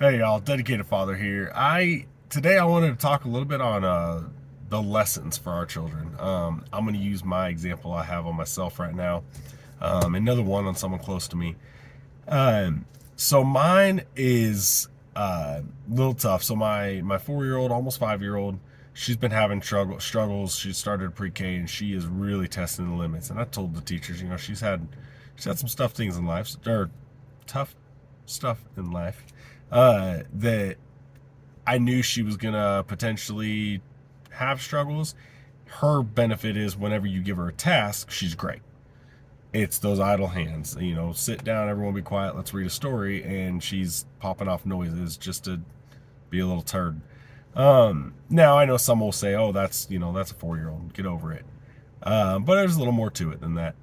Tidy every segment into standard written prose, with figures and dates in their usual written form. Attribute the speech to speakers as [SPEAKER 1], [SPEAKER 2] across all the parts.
[SPEAKER 1] Hey y'all, dedicated father here. Today I wanted to talk a little bit on the lessons for our children. I'm going to use my example I have on myself right now. Another one on someone close to me. So mine is a little tough. So my 4 year old, almost 5 year old, she's been having struggles. She started pre-K and she is really testing the limits. And I told the teachers, she's had some tough things in life, or tough stuff in life, that I knew she was gonna potentially have struggles. Her benefit is whenever you give her a task, she's great. It's those idle hands, sit down, everyone be quiet, let's read a story, and she's popping off noises just to be a little turd. Now I know some will say, "Oh, that's a 4 year old. Get over it." But there's a little more to it than that.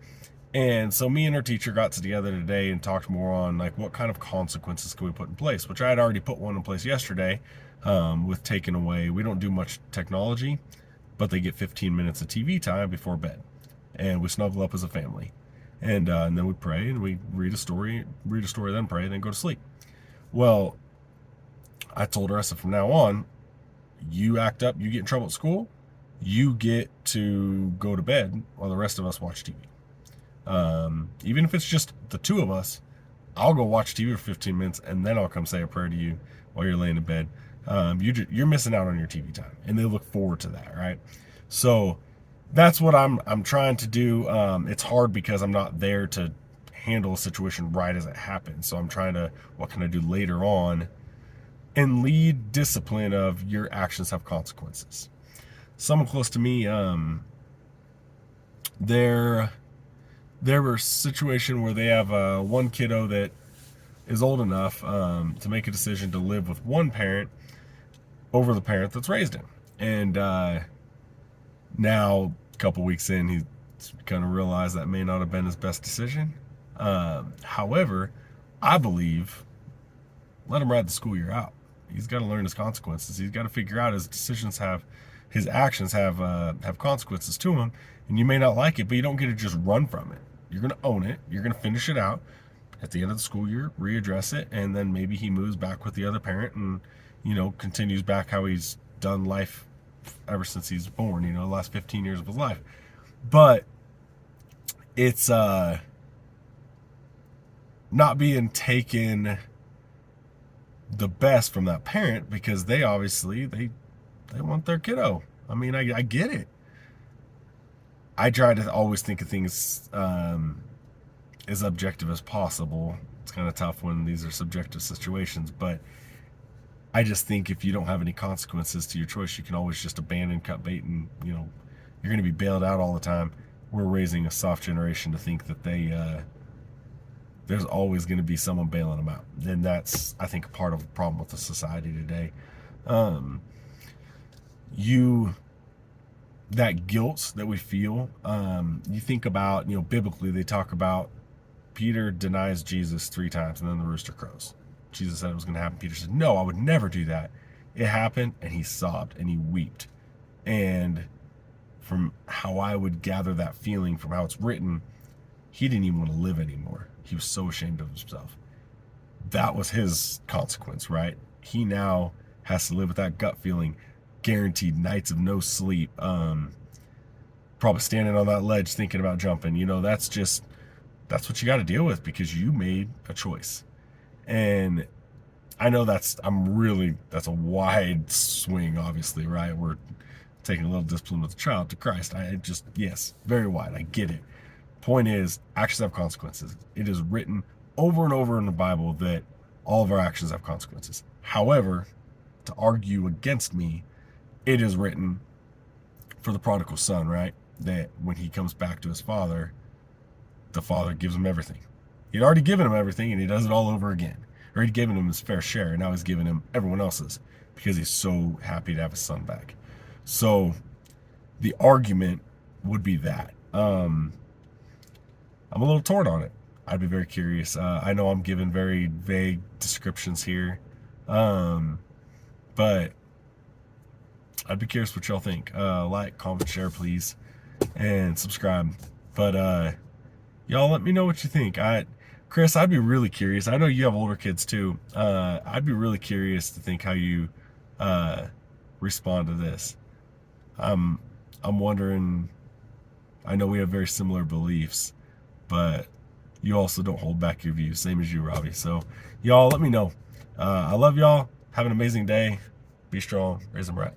[SPEAKER 1] And so me and her teacher got together today and talked more on like what kind of consequences can we put in place, which I had already put one in place yesterday, with taking away. We don't do much technology, but they get 15 minutes of TV time before bed, and we snuggle up as a family, and then we pray and we read a story, then pray, then go to sleep. Well, I told her, I said, from now on, you act up, you get in trouble at school, you get to go to bed while the rest of us watch TV. Even if it's just the two of us, I'll go watch TV for 15 minutes and then I'll come say a prayer to you while you're laying in bed. You're missing out on your TV time, and they look forward to that, right? So that's what I'm trying to do. It's hard because I'm not there to handle a situation right as it happens. So I'm trying to, what can I do later on, and lead discipline of your actions have consequences. Someone close to me, there were a situation where they have one kiddo that is old enough to make a decision to live with one parent over the parent that's raised him. And now, a couple weeks in, he's kind of realized that may not have been his best decision. However, I believe, let him ride the school year out. He's got to learn his consequences. He's got to figure out his actions have consequences to him, and you may not like it, but you don't get to just run from it. You're going to own it. You're going to finish it out. At the end of the school year, readdress it, and then maybe he moves back with the other parent and, continues back how he's done life ever since he's born, the last 15 years of his life. But it's not being taken the best from that parent, because they obviously they want their kiddo. I mean, I get it. I try to always think of things as objective as possible. It's kind of tough when these are subjective situations, but I just think if you don't have any consequences to your choice, you can always just abandon, cut bait, and you're going to be bailed out all the time. We're raising a soft generation to think that there's always going to be someone bailing them out, and that's, I think, a part of the problem with the society today. That guilt that we feel, you think about, biblically they talk about Peter denies Jesus 3 times and then the rooster crows. Jesus said it was going to happen. Peter said, "No, I would never do that." It happened, and he sobbed and he wept. And from how I would gather that feeling from how it's written, he didn't even want to live anymore. He was so ashamed of himself. That was his consequence, right? He now has to live with that gut feeling, guaranteed nights of no sleep, probably standing on that ledge thinking about jumping. That's what you got to deal with, because you made a choice. And I know that's a wide swing, obviously, right? We're taking a little discipline with the child to Christ. Yes, very wide. I get it. Point is, actions have consequences. It is written over and over in the Bible that all of our actions have consequences. However, to argue against me, it is written for the prodigal son, right? That when he comes back to his father, the father gives him everything. He'd already given him everything, and he does it all over again. Or he'd given him his fair share, and now he's giving him everyone else's, because he's so happy to have his son back. So the argument would be that. I'm a little torn on it. I'd be very curious. I know I'm giving very vague descriptions here, but I'd be curious what y'all think. Like, comment, share, please, and subscribe. But y'all let me know what you think. Chris, I'd be really curious. I know you have older kids too. I'd be really curious to think how you uh, respond to this. I'm I'm wondering. I know we have very similar beliefs, but you also don't hold back your views, same as you, Robbie. So, y'all, let me know. I love y'all. Have an amazing day. Be strong. Raise them right.